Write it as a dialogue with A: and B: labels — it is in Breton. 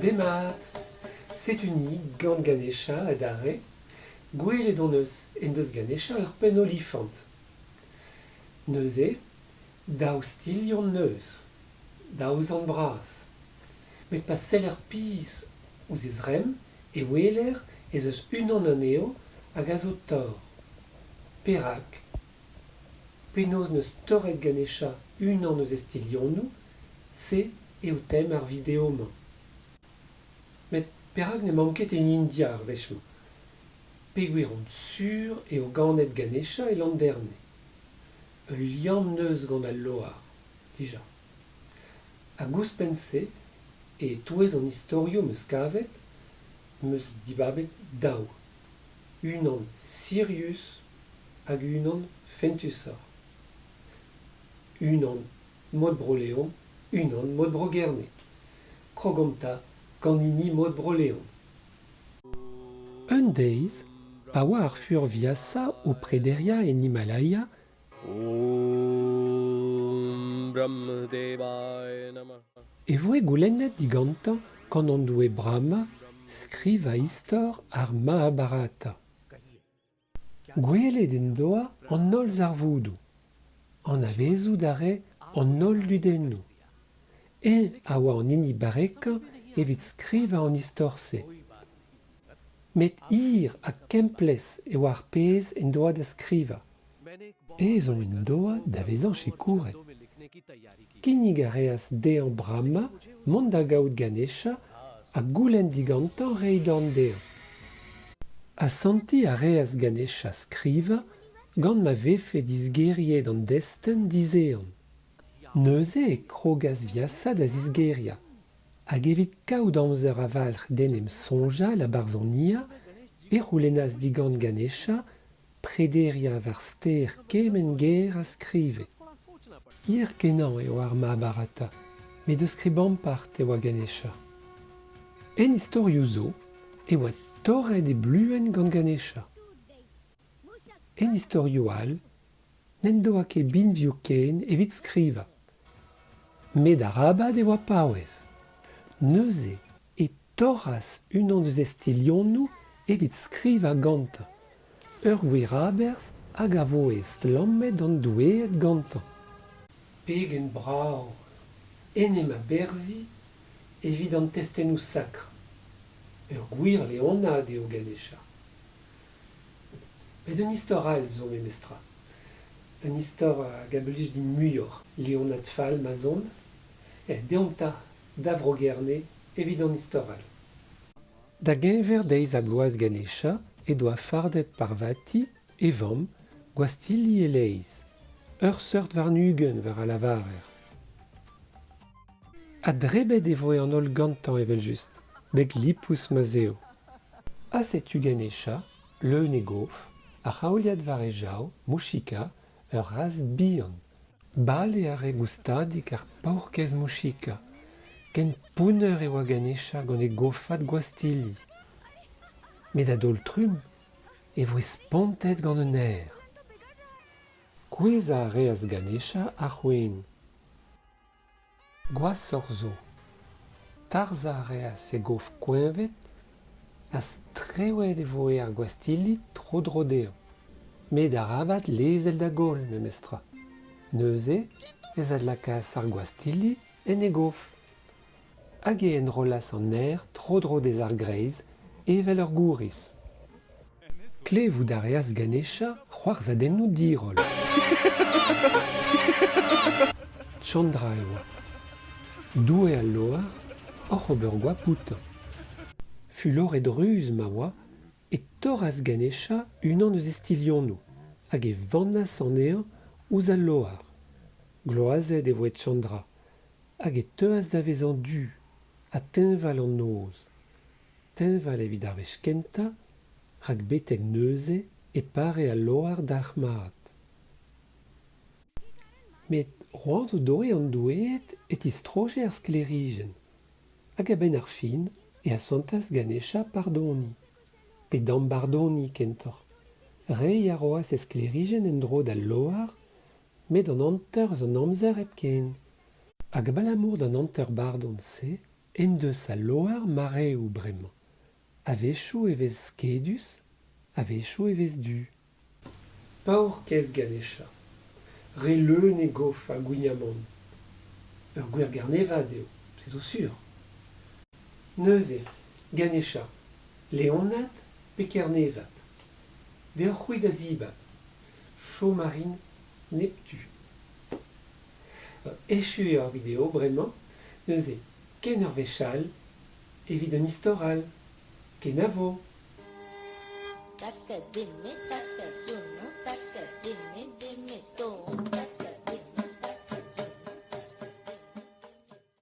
A: Demat, setuni gant Ganesha adare, gwele d'an eus en deus Ganesha ur pen olifant. Neuze, daou stilion neus, daouz an bras. Met pa sell ur piz ouz ez rem, e weler ez eus unan an eo hag a zo tor. Perak, penaos neus torret Ganesha unan eus estilion nou, se eo tem ar videoman. Met perak ne manket en India ar vechmo. Peogwir on sur eo ganet Ganesha e landerne. Ul liam neus gant al loar, dija. A gouspense e touez an historio meus kavet, meus dibabet daou. Unan Sirius hag unan Fentusor. Unan mod broleon, unan mod brogerne. Krogomta ganini mod broleon. Un deiz, pa oa ar fur viasa o prederia en Himalaya, e voe goulennet digantañ gant an doue Brahma skriva istor ar Mahabharata. Gwelet en doa an holl zarvoudou, an avezou dare an holl ludennoù. A oa an hini barekañ evit skriva an istor-se. Met hir ha kemplez e oa ar pezh en doa da skriva. Ezon en doa da vezañ che kouret. Kinnig a reas dezhañ Brahma mont da gaout Ganesha ha goulenn digantañ reiñ an dezhañ. A santi a reas Ganesha skriva gant ma vefe disgeriet an destenn dizean. Neuze e krogas viasa da zisgeria, hag evit kaout amzer avalc'h den em sonjal a barzhonia e roulennas digant Ganesha prederia war stêr kemen ger a skrive. Ir kenañ eo ar Mahabharata, met eus skribampart e oa Ganesha. En istorioù zo, e oa torret e bluen gant Ganesha. En istorioù all, n'en doa ket binvioù ken evit skriva. Met arabad e oa paouez. Neuze e torras unan eus estilionnoù evit skriva gantañ. Ur gwir abers hag a voez lammet an doueet gantañ. Pegen brav, enem a berzi evit an testennoù sakr. Ur gwir leonad eo Ganesha. Met un istor all zo memestra. Un istor hag a blij din muioc'h, leonad fall ma zon. Deomta da vrogerne evit an istor all. Da genver deiz a gloaz Ganesha e doa fardet Parvati e vamm gwastili e leiz. Ur seurt varnugen war a lavarer. A drebet e voe an holl gantañ evel just, beg lipous ma zeo. A setu Ganesha, leun e gof, a c'haouliad war e jau, mouchika, ur raz bihan. Bale a re goustadik ar paourkez mouchika. Ken pouneur e oa Ganesha gant e gofat gwastili. Met a-dol trum, e voe spontet gant un aer. Kouez a reas Ganesha ar c'hwen. Gwasoc'h zo. Tarza a reas e gof koenvet, a strewet e voe ar gwastili tro-dro dezhañ. Met arabat lezel da gol, memestra. Neuze, ez ad lakas ar gwastili en e gof. Hag e enrolas an aer tro-dro dez ar greiz evel ur gouriz. Klevoù da reas Ganesha c'hoarzadennoù dirol. Chandra e oa. Doue al loar, oc'h ober goapoutañ. Fuloret ruz ma oa, e torras Ganesha unan eus estilionnoù, hag e vannas an eeun ouz al loar. Gloazet e voe Chandra, hag e teuas da vezañ du, a teñval an noz. Teñval evit ar wech kenta, rak betek neuze e pare al loar d'ar mat. Met roantoù doe an doueet et istroje ar sklerijen. Hag a ben ar fin e a santas Ganesha pardoni. Pe dam bardoni kentoc'h. Reiñ a roas e sklerijen en dro d'al loar met an hanter zo an amzer hep ken. Hag balamour d'an hanter bardon se, en deus a loar mareo bremañ. Avechoù evez skedus, avechoù evez du. Paour-kaezh Ganesha. Re leun e gof a gouignamant. Ur gwir garnevad eo, c'est zo sur. Neuze, Ganesha, leonat pe kernevat. Deo c'hwi da zibab, chau marine neptu. Echu eo ar video bremañ, neuze, ken ur vechal, evit un istoral, ken a vo.